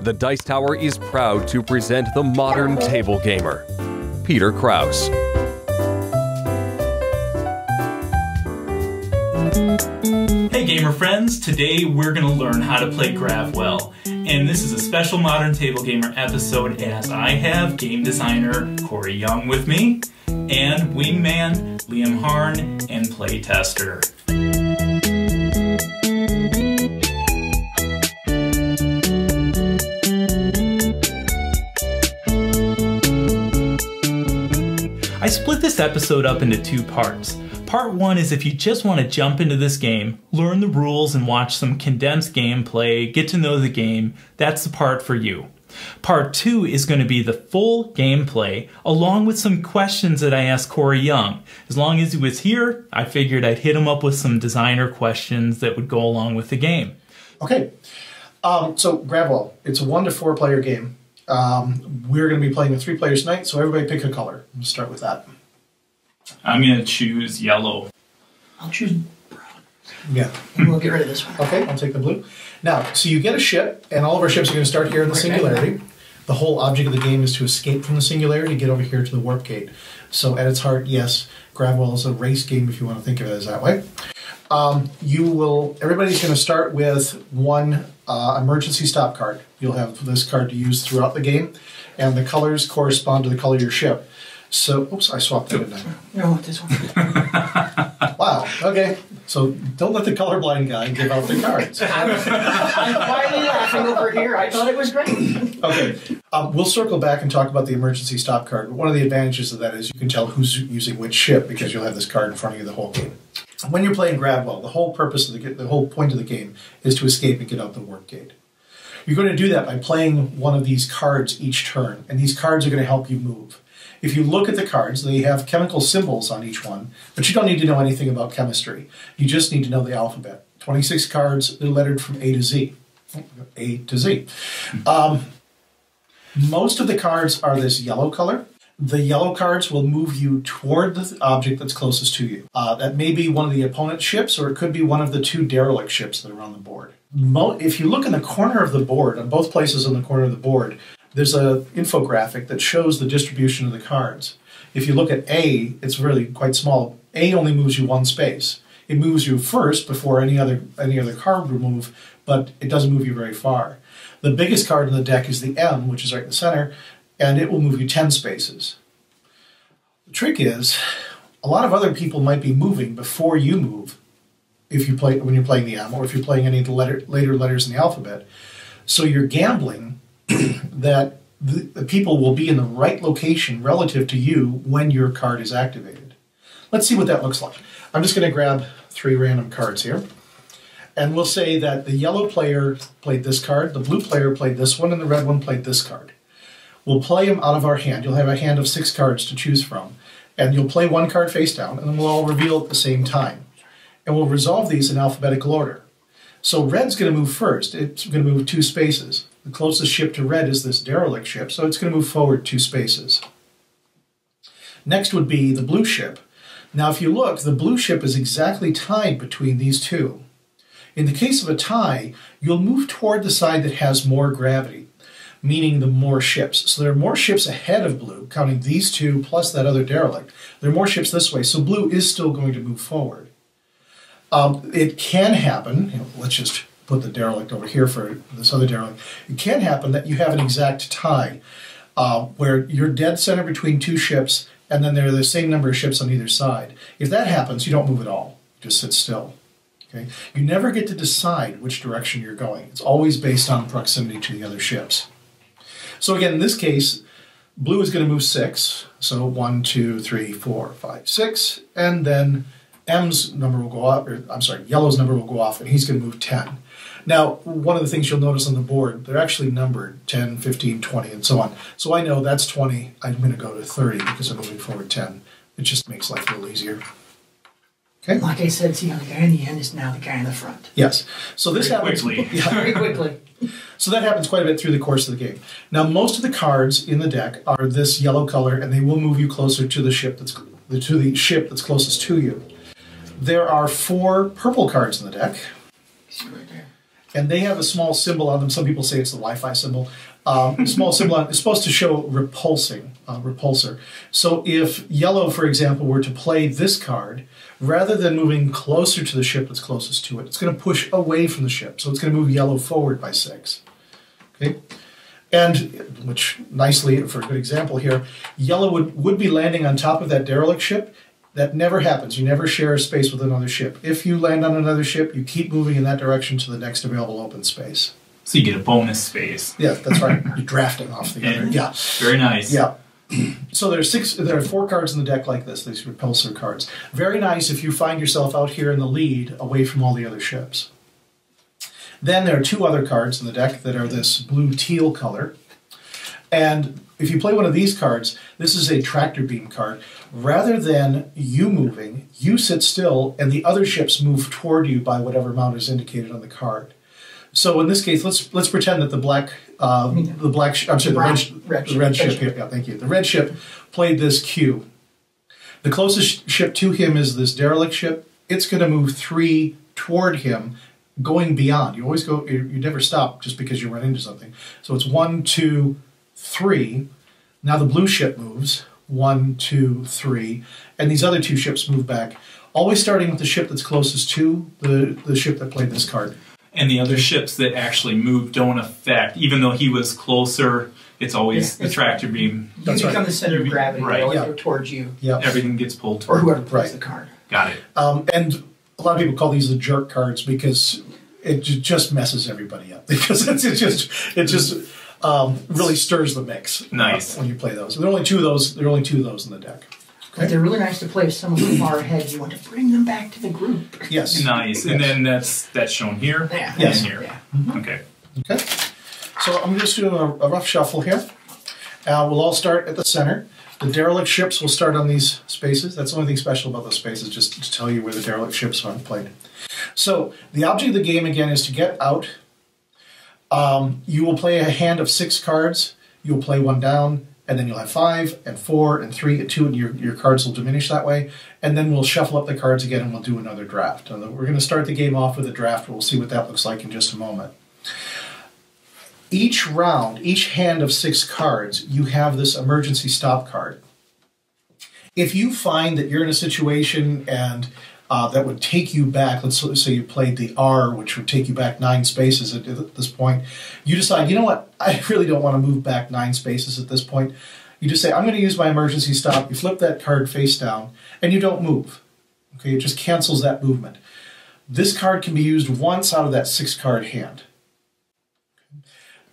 the Dice Tower is proud to present the modern table gamer, Peter Krause. Hey gamer friends, today we're going to learn how to play Gravwell. And this is a special Modern Table Gamer episode as I have game designer Corey Young with me, and wingman Liam Harn, and playtester. I split this episode up into two parts. Part 1 is if you just want to jump into this game, learn the rules and watch some condensed gameplay, get to know the game, that's the part for you. Part 2 is going to be the full gameplay, along with some questions that I asked Corey Young. As long as he was here, I figured I'd hit him up with some designer questions that would go along with the game. Okay, so Gravwell, it's a 1 to 4 player game. We're going to be playing with 3 players tonight, so everybody pick a color. We'll start with that. I'm going to choose yellow. I'll choose brown. Yeah. And we'll get rid of this one. Okay, I'll take the blue. Now, so you get a ship, and all of our ships are going to start here in the singularity. The whole object of the game is to escape from the singularity, get over here to the warp gate. So at its heart, yes, Gravwell is a race game if you want to think of it as that way. Everybody's going to start with one emergency stop card. You'll have this card to use throughout the game, and the colors correspond to the color of your ship. So, oops, I swapped that, didn't I? No, this one. Wow, okay. So don't let the colorblind guy give out the cards. I'm quietly laughing over here. I thought it was great. Okay, we'll circle back and talk about the emergency stop card. But one of the advantages of that is you can tell who's using which ship because you'll have this card in front of you the whole game. When you're playing Gravwell, the whole purpose of the whole point of the game is to escape and get out the warp gate. You're going to do that by playing one of these cards each turn, and these cards are going to help you move. If you look at the cards, they have chemical symbols on each one, but you don't need to know anything about chemistry. You just need to know the alphabet. 26 cards, they're lettered from A to Z. A to Z. Most of the cards are this yellow color. The yellow cards will move you toward the object that's closest to you. That may be one of the opponent's ships, or it could be one of the 2 derelict ships that are on the board. If you look in the corner of the board, on both places on the corner of the board, there's an infographic that shows the distribution of the cards. If you look at A, it's really quite small. A only moves you 1 space. It moves you first before any other card will move, but it doesn't move you very far. The biggest card in the deck is the M, which is right in the center, and it will move you 10 spaces. The trick is, a lot of other people might be moving before you move when you're playing the M, or if you're playing any of the later letters in the alphabet. So you're gambling that the people will be in the right location relative to you when your card is activated. Let's see what that looks like. I'm just going to grab 3 random cards here. And we'll say that the yellow player played this card, the blue player played this one, and the red one played this card. We'll play them out of our hand. You'll have a hand of 6 cards to choose from. And you'll play 1 card face down, and then we'll all reveal at the same time. And we'll resolve these in alphabetical order. So red's going to move first. It's going to move 2 spaces. The closest ship to red is this derelict ship, so it's going to move forward 2 spaces. Next would be the blue ship. Now if you look, the blue ship is exactly tied between these 2. In the case of a tie, you'll move toward the side that has more gravity, meaning the more ships. So there are more ships ahead of blue, counting these 2 plus that other derelict. There are more ships this way, so blue is still going to move forward. It can happen, let's just put the derelict over here for this other derelict. It can happen that you have an exact tie where you're dead center between 2 ships and then there are the same number of ships on either side. If that happens, you don't move at all. You just sit still. Okay? You never get to decide which direction you're going. It's always based on proximity to the other ships. So again, in this case, blue is going to move 6. So 1, 2, 3, 4, 5, 6. And then M's number will go off, or I'm sorry, yellow's number will go off, and he's going to move 10. Now, one of the things you'll notice on the board, they're actually numbered 10, 15, 20, and so on. So I know that's 20. I'm going to go to 30 because I'm moving forward 10. It just makes life a little easier. Okay. Like I said, see, the guy in the end is now the guy in the front. Yes. So this Very happens quickly. Yeah. Very quickly. So that happens quite a bit through the course of the game. Now, most of the cards in the deck are this yellow color, and they will move you closer to the ship that's closest to you. There are 4 purple cards in the deck. See right there. and they have a small symbol on them. Some people say it's the Wi-Fi symbol. A small symbol on it's supposed to show repulsor. So if yellow, for example, were to play this card, rather than moving closer to the ship that's closest to it, it's going to push away from the ship. So it's going to move yellow forward by 6. Okay, and which nicely, for a good example here, yellow would be landing on top of that derelict ship. That never happens. You never share a space with another ship. If you land on another ship, you keep moving in that direction to the next available open space. So you get a bonus space. Yeah, that's right. You're drafting off the other. Yeah. Very nice. Yeah. So there are 4 cards in the deck like this, these repulsor cards. Very nice if you find yourself out here in the lead away from all the other ships. Then there are 2 other cards in the deck that are this blue-teal color. And if you play one of these cards, this is a tractor beam card. Rather than you moving, you sit still and the other ships move toward you by whatever amount is indicated on the card. So in this case, let's pretend that the red ship here. Yeah, thank you. The red ship played this Q. The closest ship to him is this derelict ship. It's going to move 3 toward him, going beyond. You always go. You never stop just because you run into something. So it's 1, 2, 3. Now the blue ship moves 1, 2, 3, and these other 2 ships move back. Always starting with the ship that's closest to the ship that played this card. And the other ships that actually move don't affect, even though he was closer, it's always the tractor beam. You become the center of gravity. Right. They always go towards you. Yeah. Everything gets pulled Or toward whoever plays the card. Got it. And a lot of people call these the jerk cards because it just messes everybody up. Because it just really stirs the mix. Nice. When you play those. There are only 2 of those. There are only 2 of those in the deck. But they're really nice to play if someone from far ahead. You want to bring them back to the group. Yes. Nice. And then that's shown here. Yeah. Yes. And here. Yeah. Okay. Okay. So I'm just doing a rough shuffle here. We'll all start at the center. The derelict ships will start on these spaces. That's the only thing special about those spaces, just to tell you where the derelict ships are played. So the object of the game, again, is to get out. You will play a hand of 6 cards. You'll play 1 down. And then you'll have 5 and 4 and 3 and 2, and your cards will diminish that way. And then we'll shuffle up the cards again, and we'll do another draft. And we're going to start the game off with a draft. We'll see what that looks like in just a moment. Each round, each hand of 6 cards, you have this emergency stop card. If you find that you're in a situation and that would take you back, let's say you played the R, which would take you back 9 spaces at this point, you decide, you know what, I really don't want to move back 9 spaces at this point. You just say, I'm going to use my emergency stop. You flip that card face down, and you don't move. Okay, it just cancels that movement. This card can be used once out of that 6-card hand.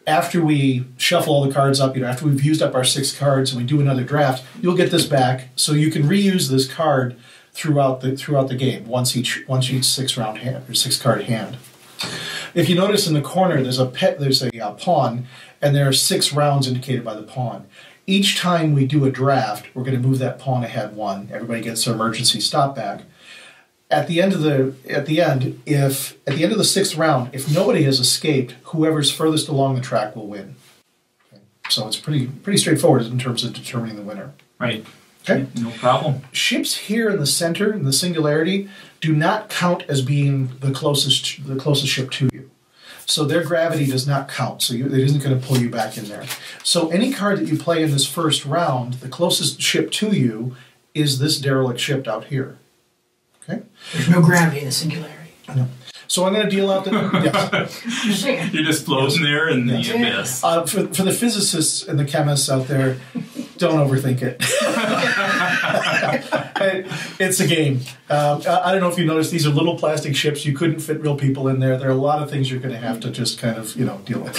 After we shuffle all the cards up, after we've used up our 6 cards and we do another draft, you'll get this back, so you can reuse this card throughout the game, once each 6-round hand or 6-card hand. If you notice in the corner, there's a pawn, and there are 6 rounds indicated by the pawn. Each time we do a draft, we're going to move that pawn ahead 1. Everybody gets their emergency stop back. At the end of the 6th round, if nobody has escaped, whoever's furthest along the track will win. Okay. So it's pretty straightforward in terms of determining the winner. Right. Okay. No problem. Ships here in the center, in the singularity, do not count as being the closest ship to you. So their gravity does not count. So it isn't going to pull you back in there. So any card that you play in this first round, the closest ship to you is this derelict ship out here. Okay. There's no gravity in the singularity. No. So I'm going to deal out the... Yes. You're just floating there in the abyss. For the physicists and the chemists out there, don't overthink it. It's a game. I don't know if you noticed, these are little plastic ships. You couldn't fit real people in there. There are a lot of things you're going to have to just kind of, deal with.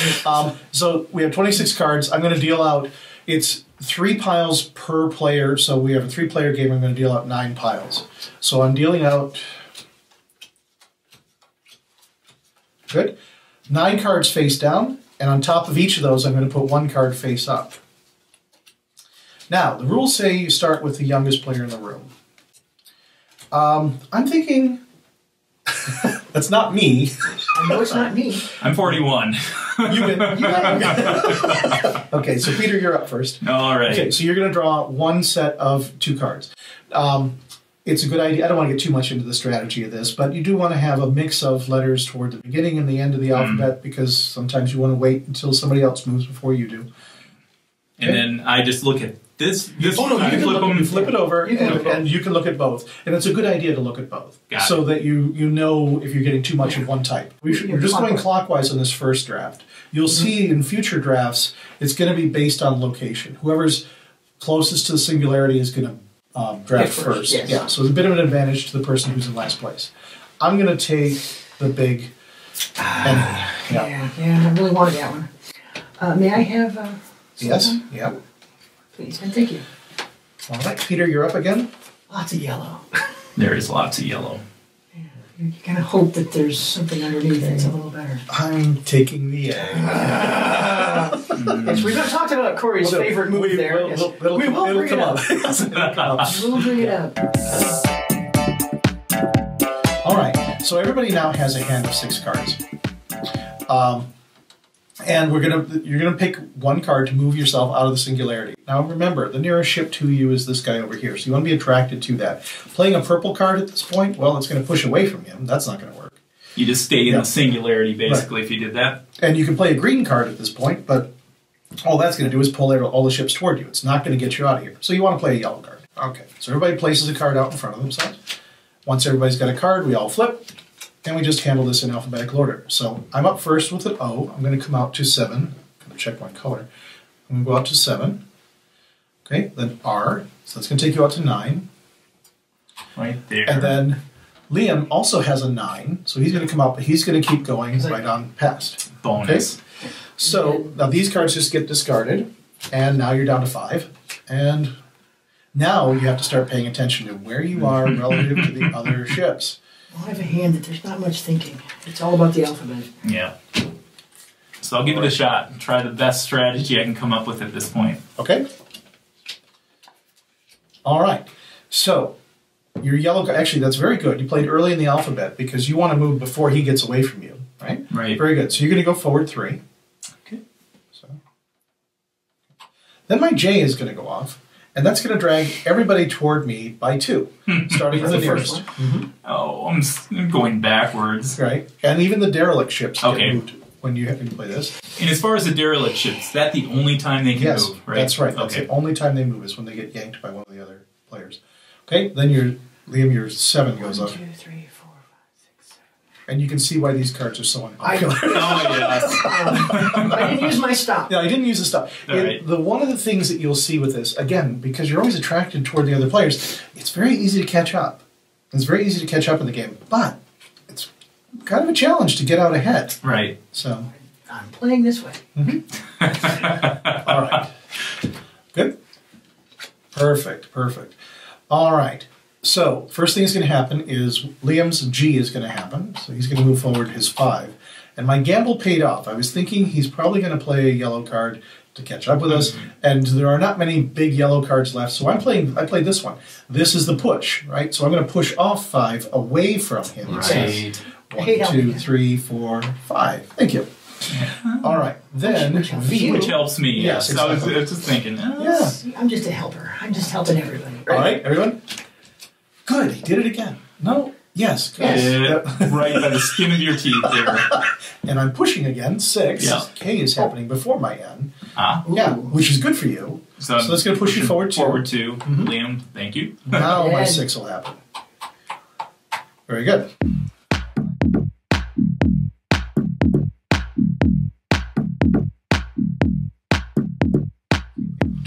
So we have 26 cards. I'm going to deal out... It's 3 piles per player. So we have a 3-player game. I'm going to deal out 9 piles. So I'm dealing out... Good. 9 cards face down, and on top of each of those, I'm going to put 1 card face up. Now, the rules say you start with the youngest player in the room. I'm thinking... That's not me. I know it's not me. I'm 41. Okay, so Peter, you're up first. All right. Okay, so you're going to draw 1 set of 2 cards. it's a good idea. I don't want to get too much into the strategy of this, but you do want to have a mix of letters toward the beginning and the end of the alphabet, because sometimes you want to wait until somebody else moves before you do. And then I just look at this. Oh no, you flip it over, and you can look at both. And it's a good idea to look at both, so that you know if you're getting too much of one type. We're just going clockwise on this first draft. You'll see in future drafts, it's going to be based on location. Whoever's closest to the singularity is going to draft first. Yes. Yeah, so it's a bit of an advantage to the person who's in last place. I'm going to take the big enemy. Yeah, I really wanted that one. May I have Yes, yeah. please, and thank you. All right, Peter, you're up again. Lots of yellow. There is lots of yellow. You kind of hope that there's something underneath that's a little better. I'm taking the egg. Yes, we've not talked about Corey's favorite move there. Yes. We will bring it up. We'll bring it up. All right, so everybody now has a hand of 6 cards. And you're gonna pick one card to move yourself out of the singularity. Now remember, the nearest ship to you is this guy over here, so you want to be attracted to that. Playing a purple card at this point, well, it's going to push away from him. That's not going to work. You just stay in the singularity, basically, if you did that. And you can play a green card at this point, but all that's going to do is pull all the ships toward you. It's not going to get you out of here. So you want to play a yellow card. Okay, so everybody places a card out in front of themselves. Once everybody's got a card, we all flip. And we just handle this in alphabetical order. So I'm up first with an O. I'm going to come out to 7. I'm going to check my color. I'm going to go out to 7. Okay, then R. So that's going to take you out to 9. Right there. And then Liam also has a 9. So he's going to come up, but he's going to keep going right on past. Bonus. Okay? So now these cards just get discarded. And now you're down to 5. And now you have to start paying attention to where you are relative to the other ships. I have a hand that there's not much thinking. It's all about the alphabet. Yeah. So I'll give it a shot and try the best strategy I can come up with at this point. Okay. All right. So your yellow, actually that's very good. You played early in the alphabet because you want to move before he gets away from you, right? Right. Very good. So you're going to go forward 3. Okay. So then my J is going to go off. And that's going to drag everybody toward me by 2, starting with the nearest. Oh, I'm going backwards. Right. And even the derelict ships get Okay. moved when you play this. And as far as the derelict ships, is that the only time they can Yes, move, right? that's right. That's the only time they move is when they get yanked by one of the other players. Okay, then Liam, your 7 goes 1, up. 2, 3, 4, 5, 6, 7. And you can see why these cards are so unpopular. Oh, yes. I didn't use my stop. Yeah, I didn't use the stuff. Right. One of the things that you'll see with this, again, because you're always attracted toward the other players, it's very easy to catch up. It's very easy to catch up in the game, but it's kind of a challenge to get out ahead. Right. So I'm playing this way. all right. Good? Perfect, perfect. All right. So, first thing that's going to happen is Liam's G is going to happen. So he's going to move forward his 5. And my gamble paid off. I was thinking he's probably going to play a yellow card to catch up with us. And there are not many big yellow cards left. So I played this one. This is the push, right? So I'm going to push off 5 away from him. Right. 1, 2, 3, 4, 5. Thank you. All right. Then V. Which helps me. Yes, I was exactly. just thinking. Yeah. See, I'm just a helper. I'm just helping everybody. All right, everyone? Good, he did it again. No, yes, good. Right by the skin of your teeth there. And I'm pushing again, 6. Yeah. K is happening before my N. Ah. Yeah, which is good for you. So that's going to push you forward 2. Forward 2. Liam, thank you. Now my 6 will happen. Very good.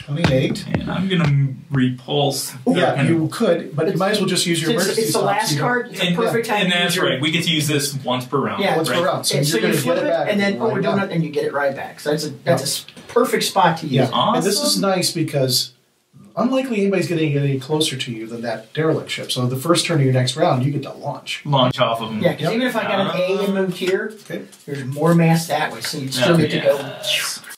And I'm going to repulse. Yeah, you could, but you might as well just use your emergency It's the stop, last so you don't- card. It's a perfect time. And to that's use your- right. We get to use this once per round. Yeah. Once per round. So And so you're you going to flip get it, it back. and then we're doing back. it, and you get it right back. So that's a perfect spot to use Yeah, it. Awesome. and this is nice because unlikely anybody's getting any closer to you than that derelict ship. So the first turn of your next round, you get to launch. Launch off of them. Yeah, because even if I got an A and moved here, Okay. there's more mass that way, so you'd still get to go.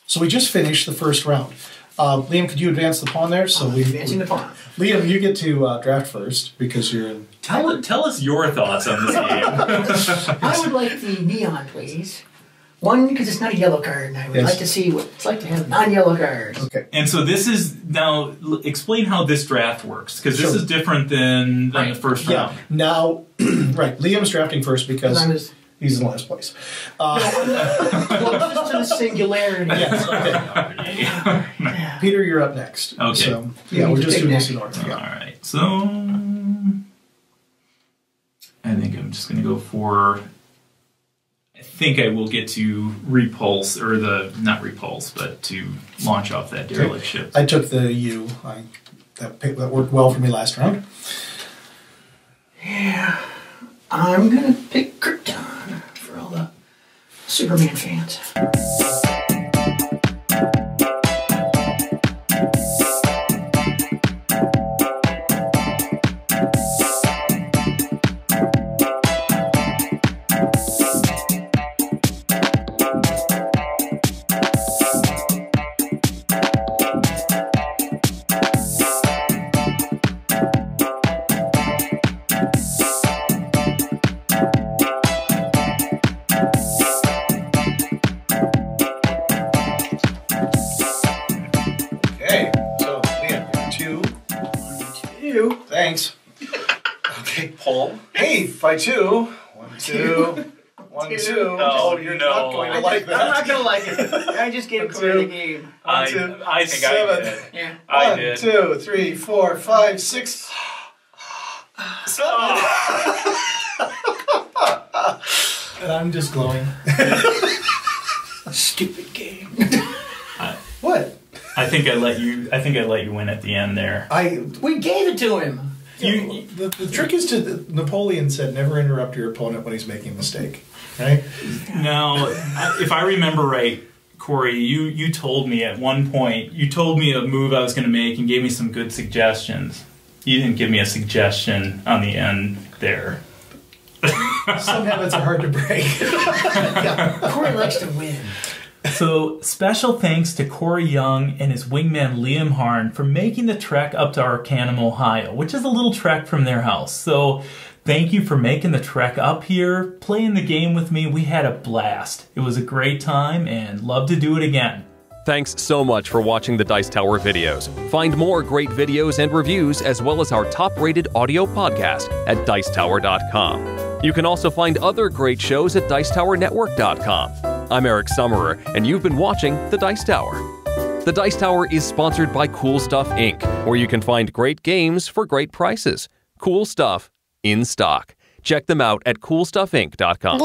So we just finished the first round. Liam, could you advance the pawn there? So Advancing the pawn. Liam, you get to draft first because you're in. Tell us your thoughts on this game. I would like the neon, please. One, because it's not a yellow card, and I would like to see what it's like to have non-yellow cards. Okay. And so this is, now, explain how this draft works, because this is different than the first round. Yeah. Now, right, Liam's drafting first because he's in last place. Closest to the singularity. Yes, okay. Peter, you're up next. Okay. So, yeah, we're just doing this in order. All right. So, I think I'm just going to go for... I think I will get to repulse, or not repulse, but to launch off that derelict ship. I took the U. That worked well for me last round. Yeah. I'm going to pick Krypton for all the Superman fans. Thanks. Okay, Paul. Hey, by 2. 1, 2. 1, 2. Oh, you're not going to like that. I'm not going to like it. I just gave Corey the game. 1, 2. I think 7. I did. Yeah. I did. 1, 2, 3, 4, 5, 6. 7. And I'm just glowing. Stupid game. What? I think I let you win at the end there. We gave it to him. The trick is Napoleon said never interrupt your opponent when he's making a mistake, right? Now, if I remember right, Corey, you told me at one point, you told me a move I was going to make and gave me some good suggestions. You didn't give me a suggestion on the end there. Some habits are hard to break. Corey likes to win. So, special thanks to Corey Young and his wingman Liam Harn for making the trek up to Arcanum, Ohio, which is a little trek from their house. So, thank you for making the trek up here, playing the game with me. We had a blast. It was a great time and love to do it again. Thanks so much for watching the Dice Tower videos. Find more great videos and reviews, as well as our top-rated audio podcast at Dicetower.com. You can also find other great shows at Dicetowernetwork.com. I'm Eric Summerer, and you've been watching The Dice Tower. The Dice Tower is sponsored by Cool Stuff Inc., where you can find great games for great prices. Cool stuff in stock. Check them out at CoolStuffInc.com.